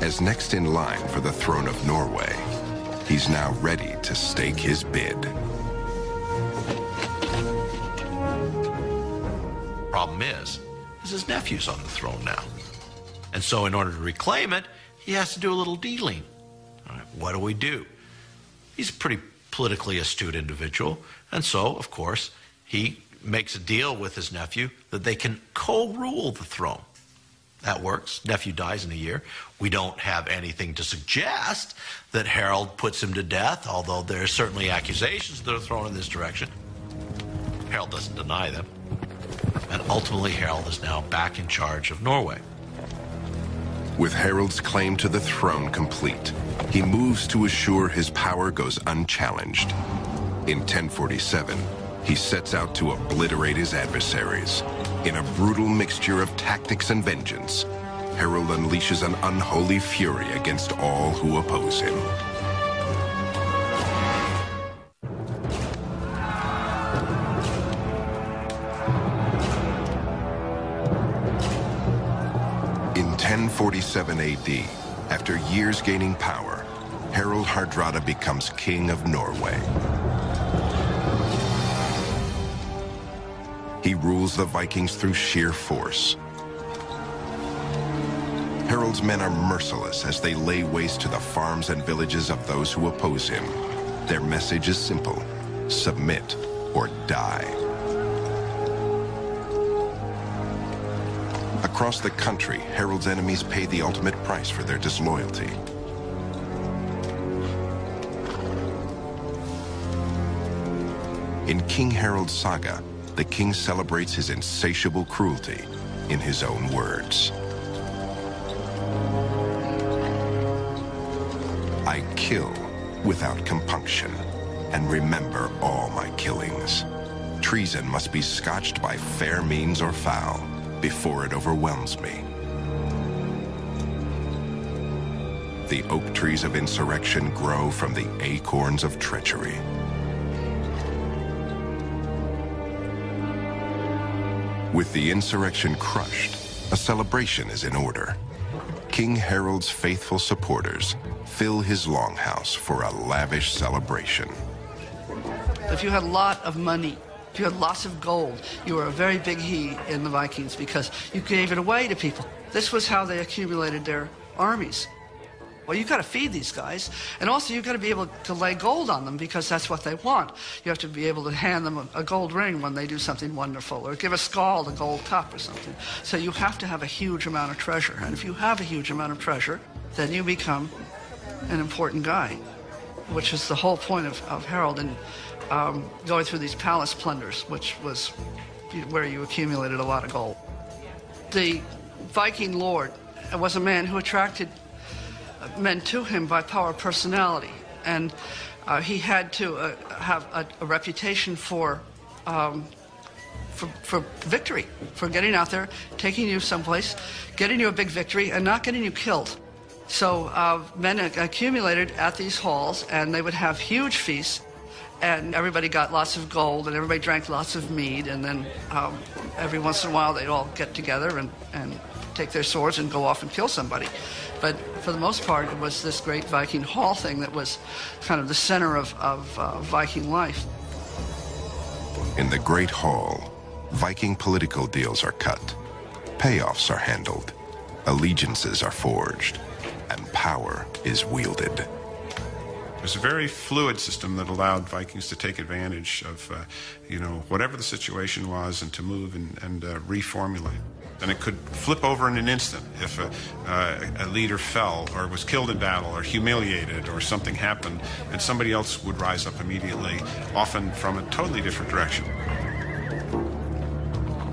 As next in line for the throne of Norway, he's now ready to stake his bid. Problem is his nephew's on the throne now. And so in order to reclaim it, he has to do a little dealing. All right, what do we do? He's a pretty politically astute individual, and so, of course, he makes a deal with his nephew that they can co-rule the throne. That works. Nephew dies in a year. We don't have anything to suggest that Harold puts him to death, although there are certainly accusations that are thrown in this direction. Harold doesn't deny them. And ultimately, Harold is now back in charge of Norway. With Harold's claim to the throne complete, he moves to assure his power goes unchallenged. In 1047, he sets out to obliterate his adversaries. In a brutal mixture of tactics and vengeance, Harold unleashes an unholy fury against all who oppose him. In 1047 AD, after years gaining power, Harald Hardrada becomes king of Norway. He rules the Vikings through sheer force. Harold's men are merciless as they lay waste to the farms and villages of those who oppose him. Their message is simple: submit or die. Across the country, Harold's enemies pay the ultimate price for their disloyalty. In King Harold's saga, the king celebrates his insatiable cruelty in his own words. I kill without compunction, and remember all my killings. Treason must be scotched by fair means or foul before it overwhelms me. The oak trees of insurrection grow from the acorns of treachery. With the insurrection crushed, a celebration is in order. King Harold's faithful supporters fill his longhouse for a lavish celebration. If you had a lot of money, if you had lots of gold, you were a very big he in the Vikings because you gave it away to people. This was how they accumulated their armies. Well, you've got to feed these guys, and also you've got to be able to lay gold on them because that's what they want. You have to be able to hand them a gold ring when they do something wonderful, or give a skald a gold cup or something. So you have to have a huge amount of treasure, and if you have a huge amount of treasure, then you become an important guy, which is the whole point of Harold and going through these palace plunders, which was where you accumulated a lot of gold. The Viking lord was a man who attracted men to him by power of personality, and he had to have a reputation for victory, for getting out there, taking you someplace, getting you a big victory, and not getting you killed. So men accumulated at these halls, and they would have huge feasts, and everybody got lots of gold, and everybody drank lots of mead, and then every once in a while they'd all get together and take their swords and go off and kill somebody. But for the most part, it was this great Viking hall thing that was kind of the center of Viking life. In the Great Hall, Viking political deals are cut, payoffs are handled, allegiances are forged, and power is wielded. It was a very fluid system that allowed Vikings to take advantage of, whatever the situation was, and to move and reformulate. And it could flip over in an instant if a leader fell or was killed in battle or humiliated or something happened, and somebody else would rise up immediately, often from a totally different direction.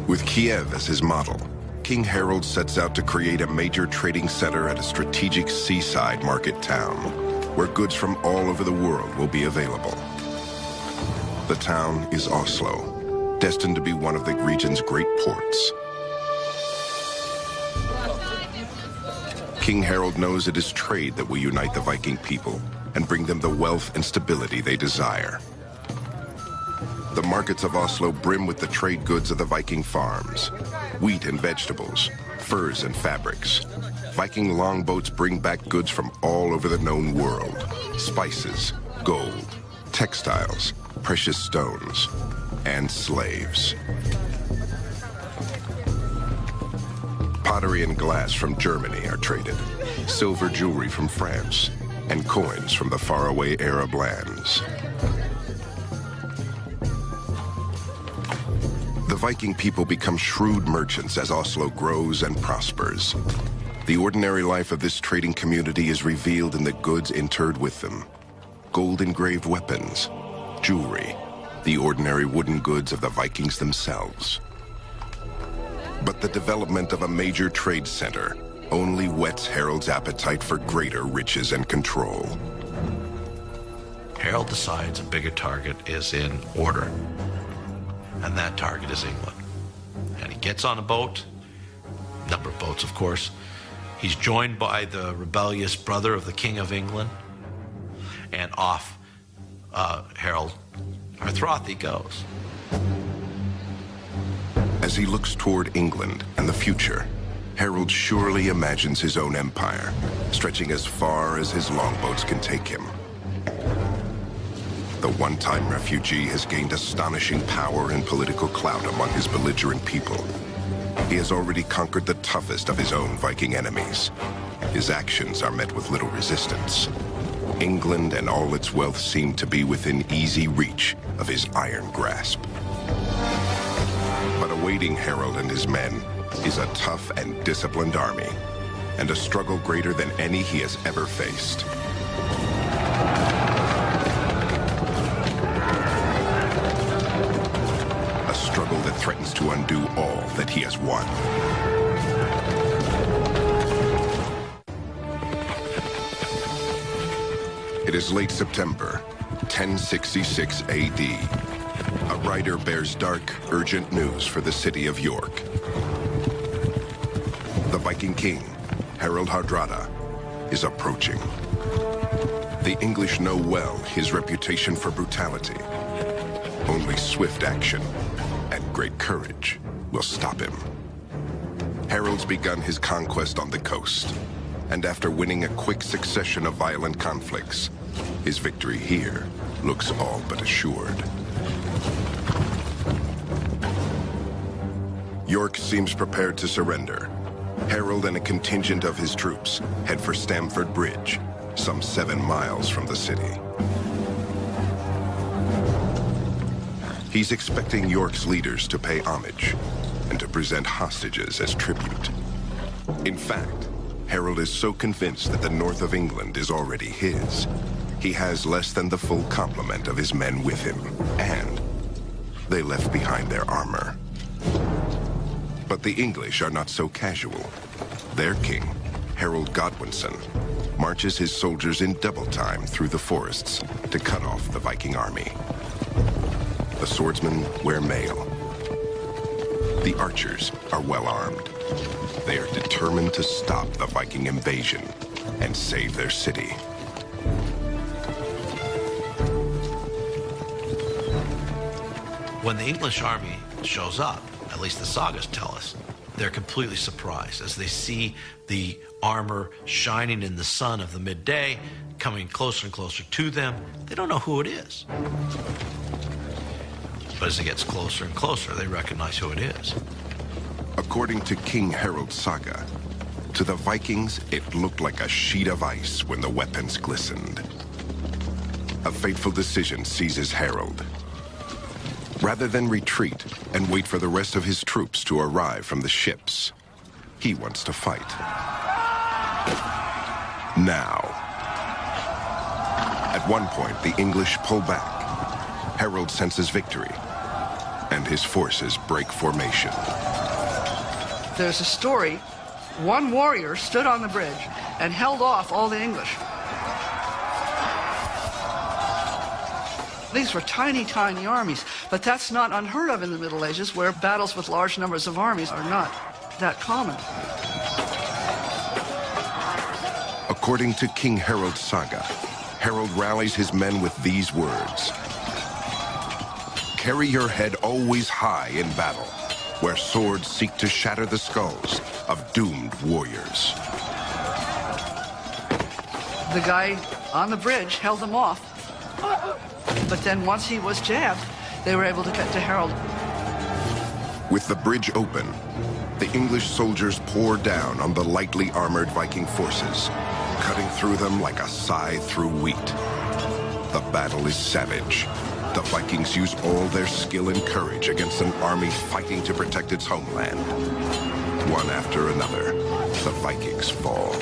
With Kiev as his model, King Harold sets out to create a major trading center at a strategic seaside market town, where goods from all over the world will be available. The town is Oslo, destined to be one of the region's great ports. King Harold knows it is trade that will unite the Viking people and bring them the wealth and stability they desire. The markets of Oslo brim with the trade goods of the Viking farms, wheat and vegetables, furs and fabrics. Viking longboats bring back goods from all over the known world. Spices, gold, textiles, precious stones, and slaves. Pottery and glass from Germany are traded, silver jewelry from France, and coins from the faraway Arab lands. The Viking people become shrewd merchants as Oslo grows and prospers. The ordinary life of this trading community is revealed in the goods interred with them. Gold-engraved weapons, jewelry, the ordinary wooden goods of the Vikings themselves. But the development of a major trade center only whets Harold's appetite for greater riches and control. Harold decides a bigger target is in order, and that target is England. And he gets on a boat, number of boats, of course. He's joined by the rebellious brother of the King of England, and off Harold Harthrothi goes. As he looks toward England and the future, Harold surely imagines his own empire, stretching as far as his longboats can take him. The one-time refugee has gained astonishing power and political clout among his belligerent people. He has already conquered the toughest of his own Viking enemies. His actions are met with little resistance. England and all its wealth seem to be within easy reach of his iron grasp. But awaiting Harold and his men is a tough and disciplined army, and a struggle greater than any he has ever faced. A struggle that threatens to undo all that he has won. It is late September, 1066 AD. A rider bears dark, urgent news for the city of York. The Viking king, Harald Hardrada, is approaching. The English know well his reputation for brutality. Only swift action and great courage will stop him. Harold's begun his conquest on the coast, and after winning a quick succession of violent conflicts, his victory here looks all but assured. York seems prepared to surrender. Harold and a contingent of his troops head for Stamford Bridge, some 7 miles from the city. He's expecting York's leaders to pay homage and to present hostages as tribute. In fact, Harold is so convinced that the north of England is already his. He has less than the full complement of his men with him, and they left behind their armor. But the English are not so casual. Their king, Harold Godwinson, marches his soldiers in double time through the forests to cut off the Viking army. The swordsmen wear mail. The archers are well armed. They are determined to stop the Viking invasion and save their city. When the English army shows up, at least the sagas tell us, they're completely surprised as they see the armor shining in the sun of the midday, coming closer and closer to them. They don't know who it is. But as it gets closer and closer, they recognize who it is. According to King Harold's saga, to the Vikings, it looked like a sheet of ice when the weapons glistened. A fateful decision seizes Harold. Rather than retreat and wait for the rest of his troops to arrive from the ships, he wants to fight. Now. At one point, the English pull back. Harold senses victory, and his forces break formation. There's a story, one warrior stood on the bridge and held off all the English. These were tiny, tiny armies, but that's not unheard of in the Middle Ages, where battles with large numbers of armies are not that common. According to King Harold's saga, Harold rallies his men with these words: "Carry your head always high in battle. where swords seek to shatter the skulls of doomed warriors. The guy on the bridge held them off, but then once he was jabbed, they were able to get to Harold. With the bridge open, the English soldiers pour down on the lightly armored Viking forces, cutting through them like a scythe through wheat. The battle is savage. The Vikings use all their skill and courage against an army fighting to protect its homeland. One after another, the Vikings fall,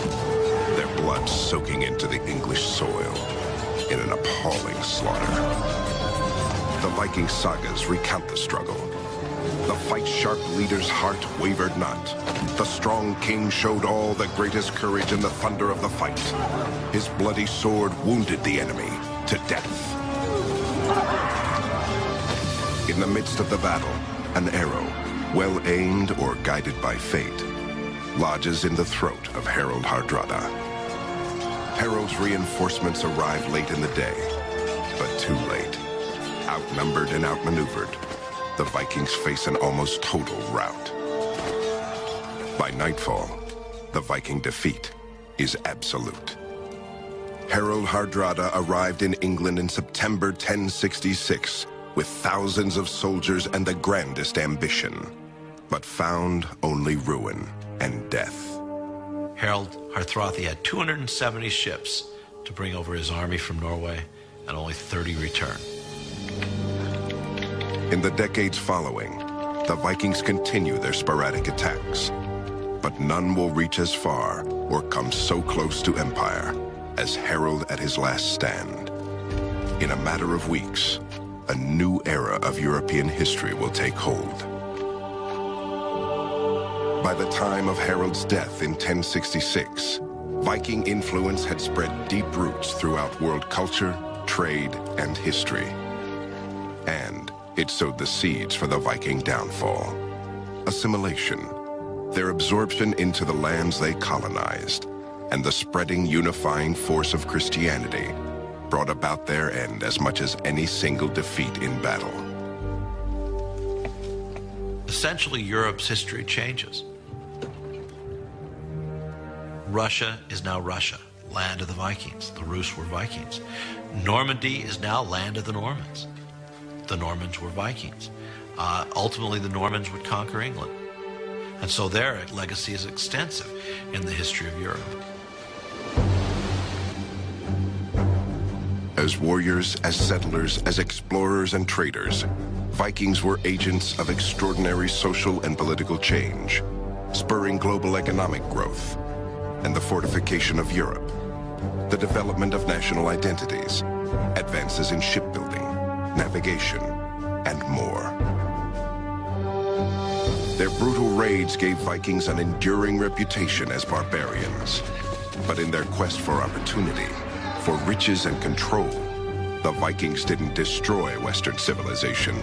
their blood soaking into the English soil in an appalling slaughter. The Viking sagas recount the struggle. The fight-sharp leader's heart wavered not. The strong king showed all the greatest courage in the thunder of the fight. His bloody sword wounded the enemy to death. In the midst of the battle, an arrow, well aimed or guided by fate, lodges in the throat of Harald Hardrada. Harold's reinforcements arrive late in the day, but too late. Outnumbered and outmaneuvered, the Vikings face an almost total rout. By nightfall, the Viking defeat is absolute. Harald Hardrada arrived in England in September 1066 with thousands of soldiers and the grandest ambition, but found only ruin and death. Harald Hardrada had 270 ships to bring over his army from Norway, and only 30 returned. In the decades following, the Vikings continue their sporadic attacks, but none will reach as far or come so close to empire as Harold at his last stand. In a matter of weeks, a new era of European history will take hold. By the time of Harold's death in 1066, Viking influence had spread deep roots throughout world culture, trade, and history. And it sowed the seeds for the Viking downfall. Assimilation, their absorption into the lands they colonized, and the spreading unifying force of Christianity brought about their end as much as any single defeat in battle. Essentially, Europe's history changes. Russia is now Russia, land of the Vikings. The Rus were Vikings. Normandy is now land of the Normans. The Normans were Vikings. Ultimately, the Normans would conquer England. And so their legacy is extensive in the history of Europe. As warriors, as settlers, as explorers and traders, Vikings were agents of extraordinary social and political change, spurring global economic growth and the fortification of Europe, the development of national identities, advances in shipbuilding, navigation, and more. Their brutal raids gave Vikings an enduring reputation as barbarians, but in their quest for opportunity, for riches and control, the Vikings didn't destroy Western civilization.